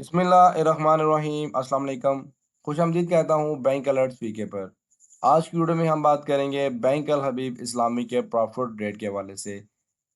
बिस्मिल्लाहिर्रहमानिर्रहीम अस्सलाम वालेकुम। खुशामदीद कहता हूँ बैंक अलर्ट पीके पर। आज की वीडियो में हम बात करेंगे बैंक अल हबीब इस्लामी के प्रॉफिट रेट के हवाले से।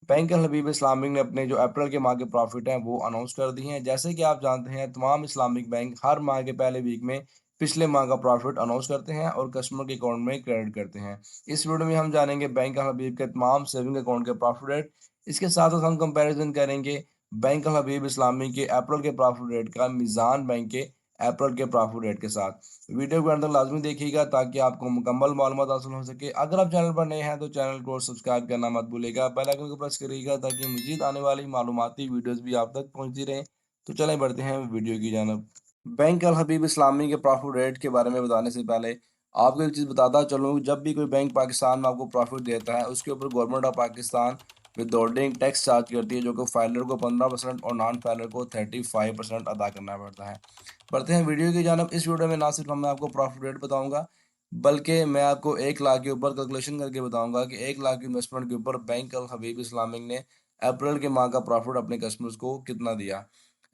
बैंक अल हबीब इस्लामिक ने अपने जो अप्रैल के माह के प्रॉफिट हैं वो अनाउंस कर दिए हैं। जैसे कि आप जानते हैं तमाम इस्लामिक बैंक हर माह के पहले वीक में पिछले माह का प्रॉफिट अनाउंस करते हैं और कस्टमर के अकाउंट में क्रेडिट करते हैं। इस वीडियो में हम जानेंगे बैंक अल हबीब के तमाम सेविंग अकाउंट के प्रॉफिट रेट। इसके साथ साथ हम कंपैरिजन करेंगे बैंक अल हबीब इस्लामी के अप्रैल के प्रॉफिट रेट का मीज़ान बैंक के अप्रैल के प्रॉफिट रेट के साथ। वीडियो को अंत तक लाजमी देखिएगा ताकि आपको मुकम्मल मालूमात हासिल हो सके। अगर आप चैनल पर नए हैं तो चैनल को सब्सक्राइब करना मत भूलिएगा, बेल आइकन को प्रेस करिएगा ताकि मजीद आने वाली मालूमाती वीडियोस भी आप तक पहुंचती रहें। तो चलें बढ़ते हैं वीडियो की जानब। बैंक अल हबीब इस्लामी के प्रॉफिट रेट के बारे में बताने से पहले आपको एक चीज़ बताता चलूँ, जब भी कोई बैंक पाकिस्तान में आपको प्रॉफिट देता है उसके ऊपर government of Pakistan withholding tax charge करती है, जो कि फाइलर को 15% और नॉन फाइलर को 35% अदा करना पड़ता है। बढ़ते हैं वीडियो की जानब। इस वीडियो में ना सिर्फ मैं आपको प्रॉफिट रेट बताऊंगा, बल्कि मैं आपको 1 लाख के ऊपर कैलकुलेशन करके बताऊंगा कि 1 लाख की इन्वेस्टमेंट के ऊपर बैंक अल हबीब इस्लामिक ने अप्रैल के माह का प्रॉफिट अपने कस्टमर्स को कितना दिया।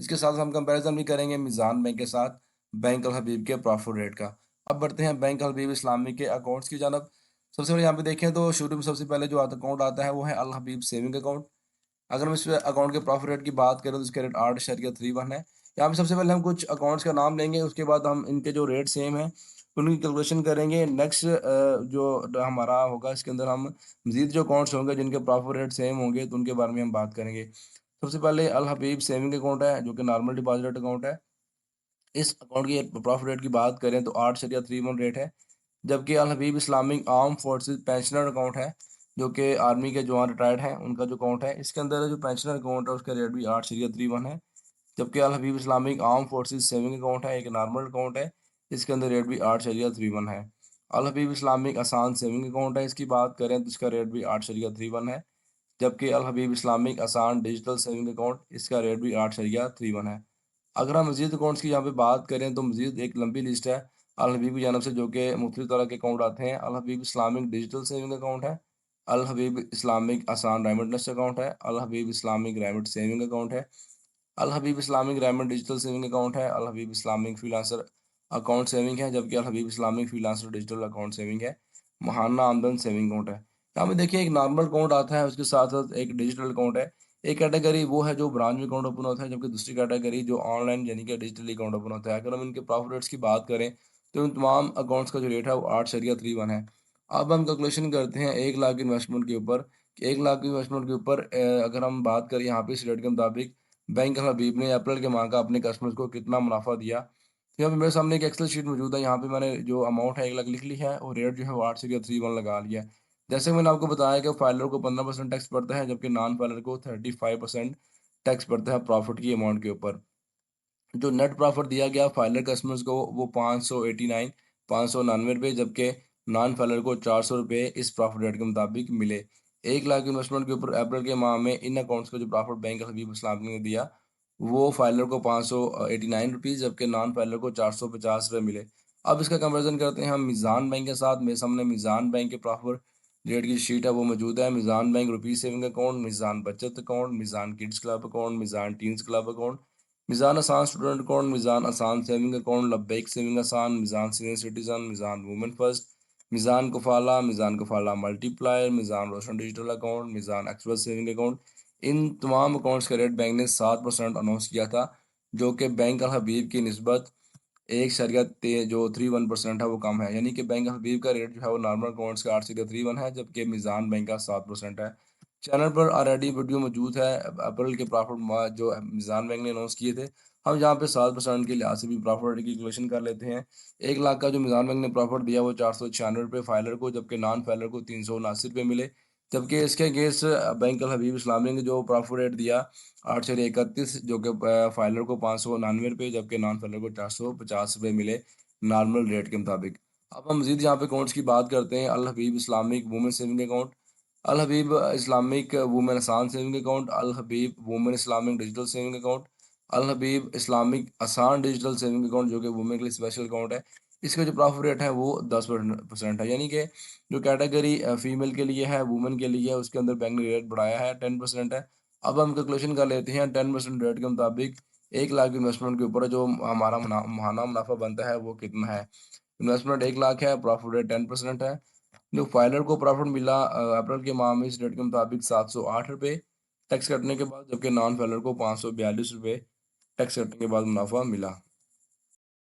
इसके साथ हम कंपैरिजन भी करेंगे मीज़ान बैंक के साथ बैंक अल हबीब के प्रॉफिट रेट का। अब बढ़ते हैं बैंक अल हबीब इस्लामिक के अकाउंट्स की जानब। सबसे पहले यहाँ पे देखें तो शुरू में सबसे पहले जो अकाउंट आता है वो है अल हबीब सेविंग अकाउंट। अगर हम इस अकाउंट के प्रॉफिट रेट की बात करें तो इसका रेट 8.31 है। यहाँ पे सबसे पहले हम कुछ अकाउंट्स का नाम लेंगे, उसके बाद हम इनके जो रेट सेम हैं उनकी कैलकुलेशन करेंगे। नेक्स्ट जो हमारा होगा इसके अंदर हम मज़ीद जो अकाउंट्स होंगे जिनके प्रॉफिट रेट सेम होंगे तो उनके बारे में हम बात करेंगे। सबसे पहले अल हबीब सेविंग अकाउंट है जो कि नॉर्मल डिपॉजिट अकाउंट है। इस अकाउंट की प्रॉफिट रेट की बात करें तो 8.31 रेट है। जबकि Al Habib Islamic arm forces pensioner account है, जो कि आर्मी के जवान रिटायर्ड हैं उनका जो अकाउंट है, इसके अंदर जो पेंशनर अकाउंट है उसका रेट भी 8.31 है। जबकि Al Habib Islamic arm forces saving account है, एक नॉर्मल अकाउंट है, इसके अंदर रेट भी 8.31 है। अल हबीब इस्लामिक आसान सेविंग अकाउंट है, इसकी बात करें तो इसका रेट भी 8.31 है। जबकि Al Habib Islamic Asaan digital saving account, इसका रेट भी 8.31 है। अगर हम मज़ीद अकाउंट्स की यहाँ पे बात करें तो मज़ीद एक लंबी लिस्ट है अल हबीब की जानब से, जो कि मुख्तलिफ तरह के अकाउंट आते हैं। Al Habib Islamic digital saving account है, Al Habib Islamic Asaan remittance account है, Al Habib Islamic remit saving account है, Al Habib Islamic remit digital saving account है, Al Habib Islamic freelancer account saving है, जबकि Al Habib Islamic freelancer digital account saving है, महाना आमदन सेविंग अकाउंट है। यहाँ पे देखिए एक नॉर्मल अकाउंट आता है, उसके साथ साथ एक डिजिटल अकाउंट है। एक कैटेगरी वो है जो ब्रांच में अकाउंट ओपन होता है, जबकि दूसरी कैटेगरी जो ऑनलाइन यानी कि डिजिटली अकाउंट ओपन होता है। अगर हम इनके प्रॉफिट रेट्स की बात करें तो इन तमाम अकाउंट्स का जो रेट है वो 8.31 है। अब हम कैलकुलेशन करते हैं 1 लाख की इन्वेस्टमेंट के ऊपर। 1 लाख की इन्वेस्टमेंट के ऊपर अगर हम बात करें यहाँ पे इस रेट के मुताबिक बैंक हबीब ने अप्रैल के माह का अपने कस्टमर्स को कितना मुनाफा दिया। तो यहाँ पे मेरे सामने एक एक्सेल शीट मौजूद है, यहाँ पे मैंने जो अमाउंट है 1 लाख लिख ली है और रेट जो है वो 8.31 लगा लिया है। जैसे कि मैंने आपको बताया कि फाइलर को 15% टैक्स पड़ता है, जबकि नॉन फाइलर को 35% टैक्स पड़ता है प्रॉफिट की अमाउंट के ऊपर। जो नेट प्रॉफिट दिया गया फाइलर कस्टमर्स को वो 599 जबकि नॉन फाइलर को 400 इस प्रॉफिट रेट के मुताबिक मिले। 1 लाख इन्वेस्टमेंट के ऊपर अप्रैल के माह में इन अकाउंट्स का जो प्रॉफिट बैंक हबीब इस्लामी ने दिया वो फाइलर को 589 जबकि नॉन फाइलर को 450 मिले। अब इसका कंपेरिजन करते हैं हम मीज़ान बैंक के साथ। मेरे सामने मीज़ान बैंक के प्रॉफिट रेट की शीट है वो मौजूद है। Meezan bank rupee saving account, Meezan Bachat account, Meezan kids club account, Meezan teens club account, Meezan Asaan student account, Meezan आसान saving account, Labbaik saving Asaan, Meezan senior citizen, Meezan women first, Meezan Kafalah multiplier, Meezan Roshan digital account, Meezan express saving account. इन तमाम अकाउंट्स का रेट बैंक ने 7% अनाउंस किया था, जो कि बैंक अल हबीब की निस्बत एक शरिया जो 31% है वो कम है। यानी कि बैंक हबीब का रेट जो है वो नॉर्मल अकाउंट्स का 8.31 है, जबकि मीज़ान बैंक का 7% है। चैनल पर ऑलरेडी वीडियो मौजूद है अप्रैल के प्रॉफिट जो मीज़ान बैंक ने अनाउंस किए थे। हम यहाँ पे 7% के लिहाज से भी प्रॉफिट रेट की कैलकुलेशन कर लेते हैं। 1 लाख का जो मीज़ान बैंक ने प्रॉफिट दिया वो 496 फाइलर को, जबकि नॉन फाइलर को 379 मिले। जबकि इसके अगेंस्ट बैंक अल हबीब इस्लामी ने जो प्रॉफिट रेट दिया 8.31, जो कि फाइलर को 599 जबकि नॉन फाइलर को 450 मिले नॉर्मल रेट के मुताबिक। अब हम मजीद यहाँ पे अकाउंट्स की बात करते हैं। Al Habib Islamic women saving account, Al Habib Islamic women Asaan saving account, Al Habib women Islamic digital saving account, Al Habib Islamic Asaan digital saving account, जो कि वुमेन के लिए स्पेशल अकाउंट है। इसका जो प्रॉफिट रेट है वो 10% है। यानी कि जो कैटेगरी फीमेल के लिए है, वुमेन के लिए है, उसके अंदर बैंक ने रेट बढ़ाया है 10% है। अब हम कैलकुलेशन कर लेते हैं 10% रेट के मुताबिक 1 लाख इन्वेस्टमेंट के ऊपर जो हमारा माहाना मुनाफा बनता है वो कितना है? इन्वेस्टमेंट 1 लाख है, प्रॉफिट रेट 10% है। जो फाइलर को प्रॉफिट मिला अप्रैल के माह में इस रेट के मुताबिक ₹708 टैक्स कटने के बाद, जबकि नॉन फाइलर को ₹542 टैक्स कटने के बाद मुनाफा मिला।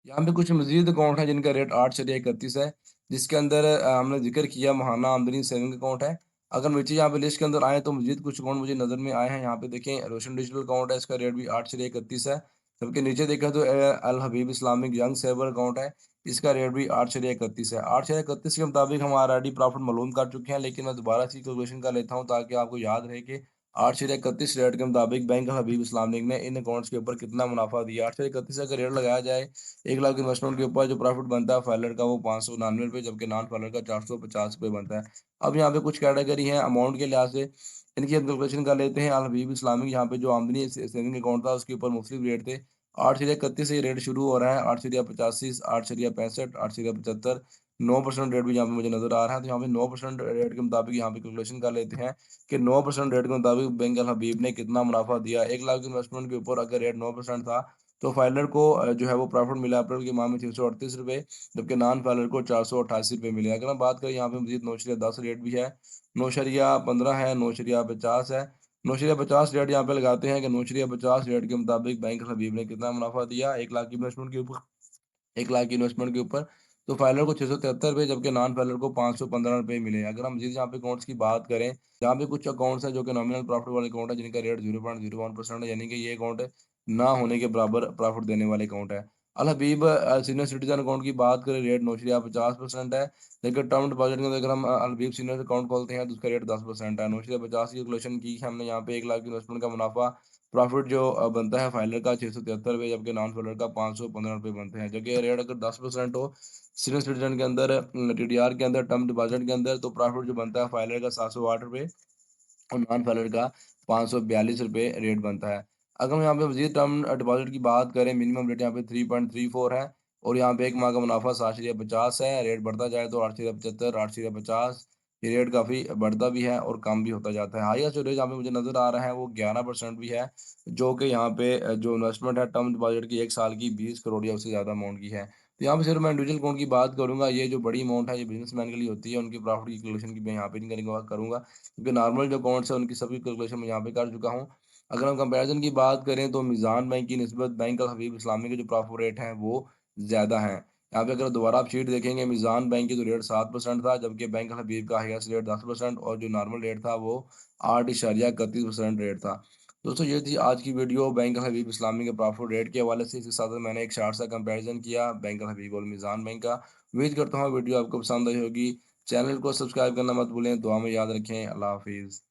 यहाँ पे कुछ मज़ीद अकाउंट हैं जिनका रेट 8.31 है, जिसके अंदर हमने ज़िक्र किया महाना आमदनी सेविंग अकाउंट है। अगर नीचे यहाँ पे लिस्ट के अंदर आएँ तो मज़ीद कुछ अकाउंट मुझे नज़र में आए हैं। यहाँ पे देखें रोशन डिजिटल अकाउंट है, इसका रेट भी 8.31 है। जबकि नीचे देखा तो अल Habib Islamic young saver account है, इसका रेट भी 8.31 है। 8.31 के मुताबिक हम ऑलरेडी प्रॉफिट मालूम कर चुके हैं, लेकिन मैं दोबारा इसकी कैलकुलेशन कर लेता हूँ ताकि आपको याद रहे कि 8.31 रेट के मुताबिक बैंक अल हबीब इस्लामिक ने इन अकाउंट्स के ऊपर कितना मुनाफा दिया। 8.31 अगर रेट लगाया जाए 1 लाख इन्वेस्टमेंट के ऊपर जो प्रॉफिट बनता है फाइलर का वो ₹599, जबकि नॉन फाइलर का ₹450 बनता है। अब यहाँ पे कुछ कैटेगरी हैं अमाउंट के लिहाज से, इनकी हम कैलकुलेशन कर लेते हैं। अल हबीब इस्लामिक यहाँ पे जो आमदनी सेविंग अकाउंट था उसके ऊपर मुख्तलिफ रेट थे। 8.31 से ये रेट शुरू हो रहा है, 8.85, 8.65, 8.75, 9% रेट भी यहाँ पे मुझे नज़र आ रहा है। तो यहाँ पे 9% रेट के मुताबिक यहाँ पे कैलकुलेशन कर लेते हैं कि 9% रेट के मुताबिक बैंक अल हबीब ने कितना मुनाफा दिया। 1 लाख इन्वेस्टमेंट के ऊपर अगर रेट 9% था तो फाइलर को जो है वो प्रॉफिट मिला अप्रैल के माह में ₹638, जबकि नॉन फाइलर को ₹488 मिले। अगर हम बात करें यहाँ पे मज़ीद 9.10 रेट भी है, 9.15 है, 9.50 है। 9.50 रेट यहाँ पे लगाते हैं कि 9.50 रेट के मुताबिक बैंक हबीब ने कितना मुनाफा दिया 1 लाख की इन्वेस्टमेंट के ऊपर। 1 लाख की इन्वेस्टमेंट के ऊपर, तो फाइलर को ₹673, जबकि नॉन फाइलर को ₹515 मिले। अगर हम मज़ीद यहाँ पे अकाउंट्स की बात करें, यहाँ पे कुछ अकाउंट्स हैं जो कि नॉमिनल प्रॉफिट वाले अकाउंट है, जिनका रेट 0.01% है, यानी कि ये अकाउंट ना होने के बराबर प्रॉफिट देने वाले अकाउंट है। अल हबीब सीनियर सिटीज़न अकाउंट की बात करें, रेट 9.50% है, लेकिन टर्म डिपॉज़िट के अंदर अगर हम अल हबीब सीनियर अकाउंट खोलते हैं तो उसका रेट 10% है। 9.50 की कैलकुलेशन की हमने यहाँ पे 1 लाख की इन्वेस्टमेंट का मुनाफा प्रॉफिट जो बनता है फाइलर का ₹673, जबकि नॉन फाइलर का ₹515 बनते हैं। जबकि रेट अगर 10% हो सीनियर सिटीज़न के अंदर, टीडीआर के अंदर, टर्म डिपॉज़िट के अंदर, तो प्रॉफिट जो बनता है फाइलर का ₹708 और नॉन फाइलर का ₹542 रेट बनता है। अगर हम यहाँ पे मज़ीद टर्म डिपॉज़िट की बात करें, मिनिमम रेट यहाँ पे 3.34 है और यहाँ पे 1 माह का मुनाफा 7.50 है। रेट बढ़ता जाए तो 8.75, 8.50, ये रेट काफ़ी बढ़ता भी है और कम भी होता जाता है। हाईएस्ट जो रेट यहाँ पे मुझे नज़र आ रहा है वो 11% भी है, जो कि यहाँ पे जो इन्वेस्टमेंट है टर्म डिपॉज़िट की 1 साल की 20 करोड़ या उससे ज़्यादा अमाउंट की है। तो यहाँ पे सिर्फ मैं इंडिविजुअल अकाउंट की बात करूँगा, ये जो बड़ी अमाउंट है ये बिज़नेसमैन के लिए होती है, उनकी प्रॉफ़िट की कैलकुलेशन की मैं यहाँ पे नहीं करूँगा। क्योंकि नॉर्मल जो अकाउंट्स हैं उनकी सभी कैलकुलेशन मैं यहाँ पे कर चुका हूँ। अगर हम कंपैरिज़न की बात करें तो मीज़ान बैंक की निस्बत बैंक अल हबीब इस्लामी के जो प्रॉफिट रेट हैं वो ज़्यादा हैं। यहाँ पे अगर दोबारा आप शीट देखेंगे, मीज़ान बैंक की तो रेट 7% था, जबकि बैंक अल हबीब का हाईएस्ट रेट 10% और जो नॉर्मल रेट था वो 8.31% रेट था। दोस्तों ये थी आज की वीडियो बैंक अल हबीब इस्लामी के प्रॉफिट रेट के हवाले से। इसके साथ मैंने एक शार्ट सा कंपैरिज़न किया बैंक अल हबीब और मीज़ान बैंक का। उम्मीद करता हूँ वीडियो आपको पसंद आई होगी। चैनल को सब्सक्राइब करना मत भूलें। दुआ में याद रखें। अल्लाह हाफ़िज़।